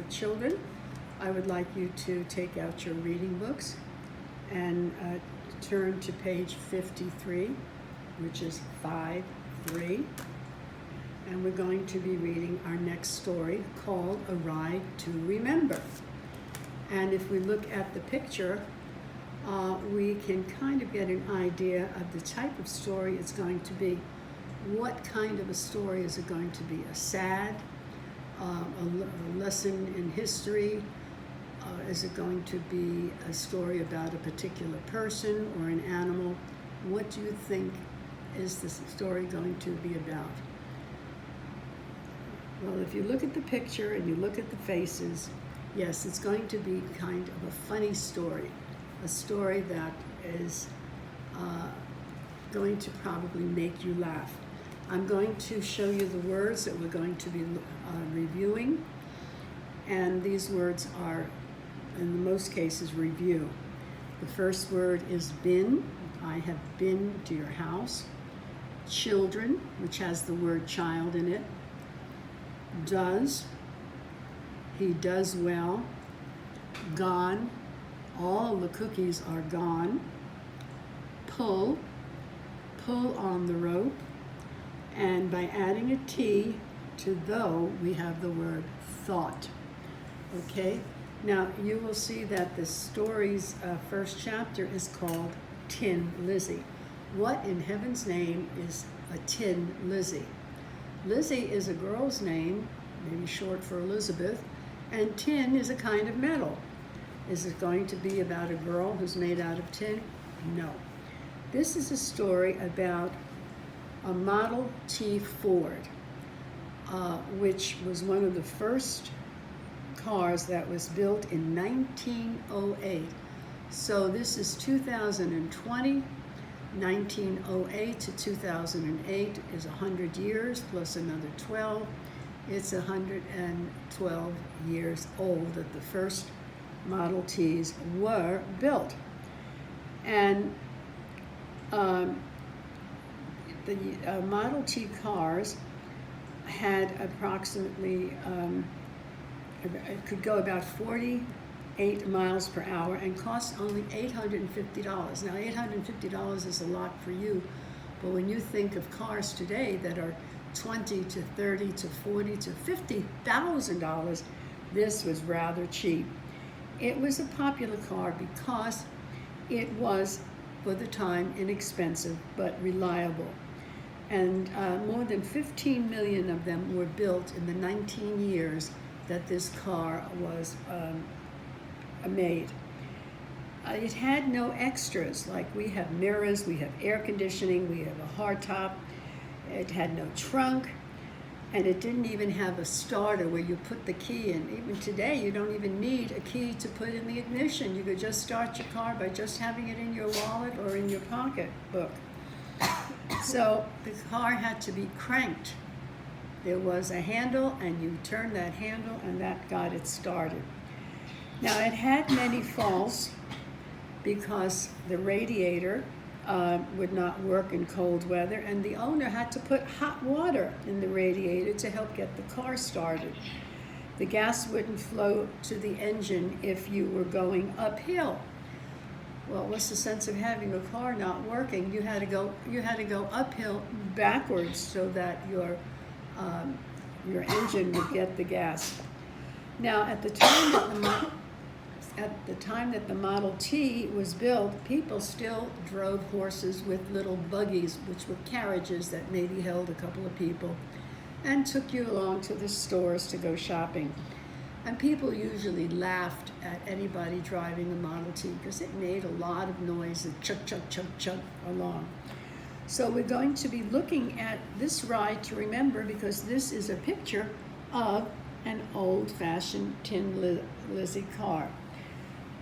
children, I would like you to take out your reading books and turn to page 53, which is 5-3. And we're going to be reading our next story called A Ride to Remember. And if we look at the picture, we can kind of get an idea of the type of story it's going to be. What kind of a story is it going to be? A sad, a lesson in history? Is it going to be a story about a particular person or an animal? What do you think is the story going to be about? Well, if you look at the picture and you look at the faces, yes, it's going to be kind of a funny story, a story that is going to probably make you laugh. I'm going to show you the words that we're going to be reviewing, and these words are, in most cases, review. The first word is been. I have been to your house. Children, which has the word child in it. Does. He does well. Gone. All the cookies are gone. Pull. Pull on the rope. And by adding a T to though, we have the word thought. Okay? Now, you will see that the story's first chapter is called Tin Lizzie. What in heaven's name is a Tin Lizzie? Lizzie is a girl's name, maybe short for Elizabeth, and tin is a kind of metal. Is it going to be about a girl who's made out of tin? No. This is a story about a Model T Ford, which was one of the first cars that was built in 1908. So this is 2020. 1908 to 2008 is 100 years plus another 12. It's 112 years old that the first Model Ts were built. And the Model T cars had approximately, it could go about 48 miles per hour and cost only $850. Now, $850 is a lot for you, but when you think of cars today that are $20 to $30 to $40 to $50,000, this was rather cheap. It was a popular car because it was, for the time, inexpensive but reliable. And more than 15 million of them were built in the 19 years that this car was made. It had no extras, like we have mirrors, we have air conditioning, we have a hardtop. It had no trunk, and it didn't even have a starter where you put the key in. Even today, you don't even need a key to put in the ignition. You could just start your car by just having it in your wallet or in your pocketbook. So the car had to be cranked. There was a handle, and you turned that handle, and that got it started. Now, it had many faults because the radiator would not work in cold weather, and the owner had to put hot water in the radiator to help get the car started. The gas wouldn't flow to the engine if you were going uphill. Well, what's the sense of having a car not working? You had to go uphill backwards so that your engine would get the gas. Now, at the time that the Model T was built, people still drove horses with little buggies, which were carriages that maybe held a couple of people, and took you along to the stores to go shopping. And people usually laughed at anybody driving a Model T because it made a lot of noise, and chug, chug, chug, chug along. So we're going to be looking at this ride to remember, because this is a picture of an old-fashioned Tin Lizzie car.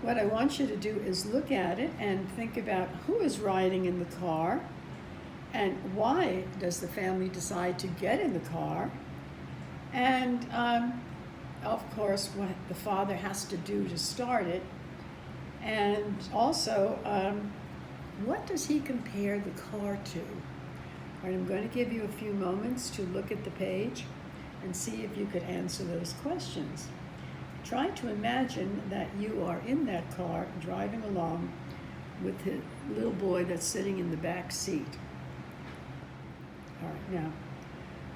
What I want you to do is look at it and think about who is riding in the car, and why does the family decide to get in the car, and of course what the father has to do to start it, and also what does he compare the car to? All right, I'm going to give you a few moments to look at the page and see if you could answer those questions. try to imagine that you are in that car driving along with the little boy that's sitting in the back seat. All right, now,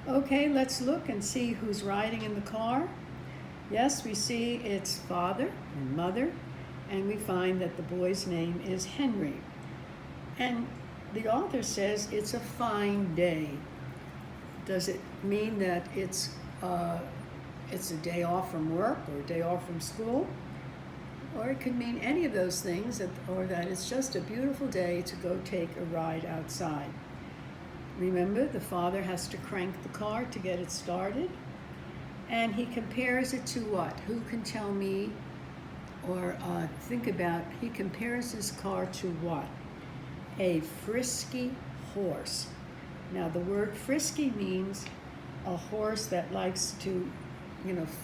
okay, let's look and see who's riding in the car. Yes, we see it's father and mother, and we find that the boy's name is Henry. And the author says it's a fine day. Does it mean that it's a day off from work or a day off from school? Or it could mean any of those things, or that it's just a beautiful day to go take a ride outside. Remember, the father has to crank the car to get it started, and he compares it to what? Who can tell me or think about? He compares his car to what? A frisky horse. Now, the word frisky means a horse that likes to,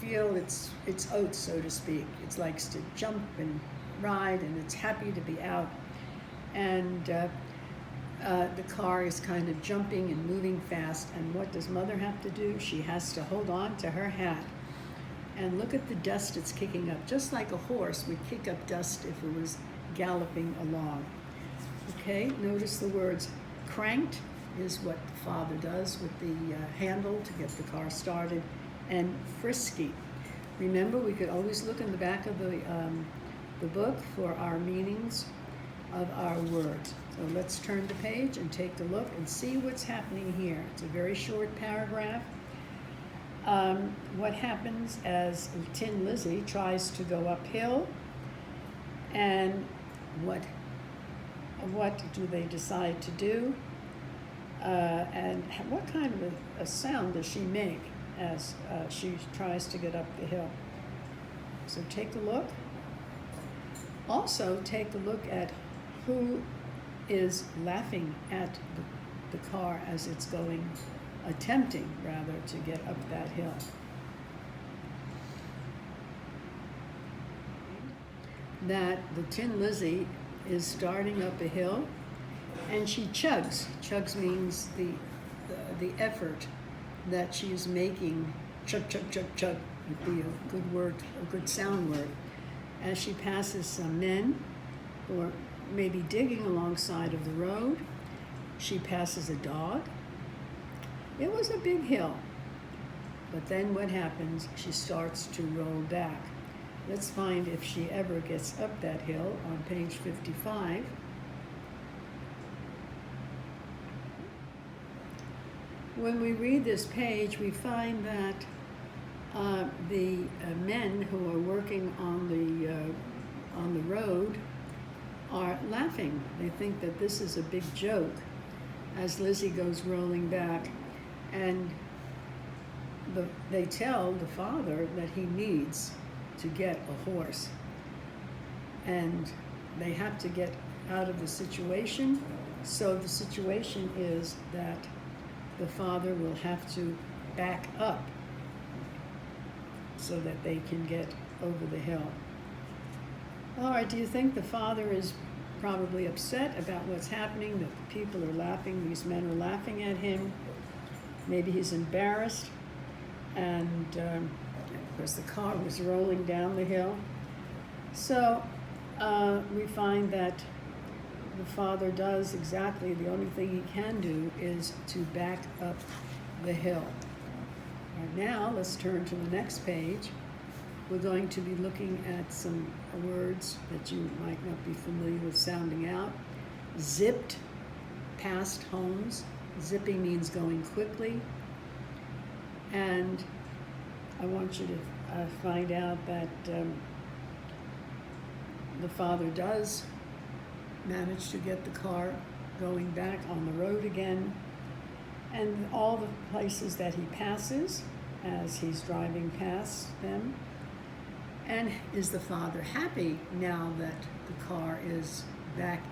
feel its oats, so to speak. It likes to jump and ride, and it's happy to be out. And the car is kind of jumping and moving fast. And what does mother have to do? She has to hold on to her hat. And look at the dust it's kicking up, just like a horse would kick up dust if it was galloping along. Okay, notice the words cranked is what the father does with the handle to get the car started, and frisky. Remember, we could always look in the back of the book for our meanings of our words. So let's turn the page and take a look and see what's happening here. It's a very short paragraph. What happens as Tin Lizzie tries to go uphill, and what do they decide to do? And what kind of a sound does she make as she tries to get up the hill? So take a look. Also, take a look at who is laughing at the car as it's going, attempting rather, to get up that hill. That the Tin Lizzie is starting up a hill, and she chugs. Chugs means the effort that she is making. Chug, chug, chug, chug would be a good word, a good sound word. As she passes some men who are maybe digging alongside of the road, she passes a dog. It was a big hill, but then what happens? She starts to roll back. Let's find if she ever gets up that hill on page 55. When we read this page, we find that the men who are working on the road are laughing. They think that this is a big joke as Lizzie goes rolling back, and they tell the father that he needs to get a horse, and they have to get out of the situation. So the situation is that the father will have to back up so that they can get over the hill. All right, do you think the father is probably upset about what's happening, that the people are laughing, these men are laughing at him? Maybe he's embarrassed, and because the car was rolling down the hill. So we find that the father does exactly the only thing he can do is to back up the hill. Right now, let's turn to the next page. We're going to be looking at some words that you might not be familiar with sounding out. Zipped past homes. Zipping means going quickly. And I want you to find out that the father does manage to get the car going back on the road again. And all the places that he passes as he's driving past them. And is the father happy now that the car is back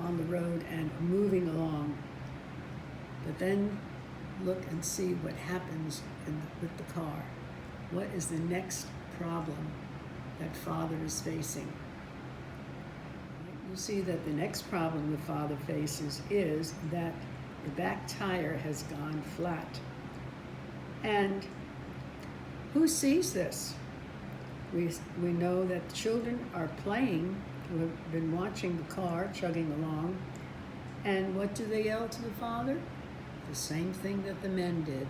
on the road and moving along? But then look and see what happens with the car. What is the next problem that father is facing? You see that the next problem the father faces is that the back tire has gone flat. And who sees this? We know that the children are playing, who have been watching the car chugging along, and what do they yell to the father? The same thing that the men did.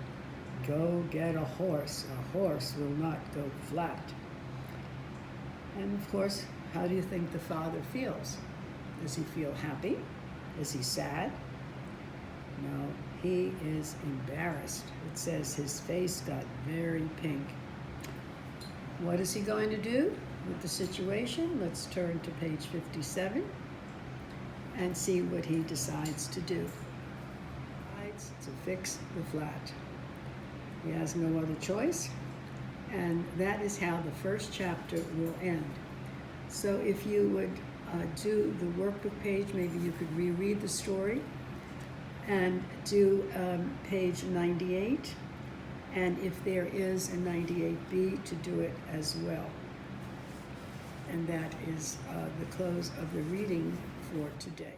Go get a horse. A horse will not go flat. And of course, how do you think the father feels? Does he feel happy? Is he sad? No, he is embarrassed. It says his face got very pink. What is he going to do with the situation? Let's turn to page 57 and see what he decides to do. He decides to fix the flat. He has no other choice, and that is how the first chapter will end. So if you would do the workbook page, maybe you could reread the story and do page 98, and if there is a 98B, to do it as well. And that is the close of the reading for today.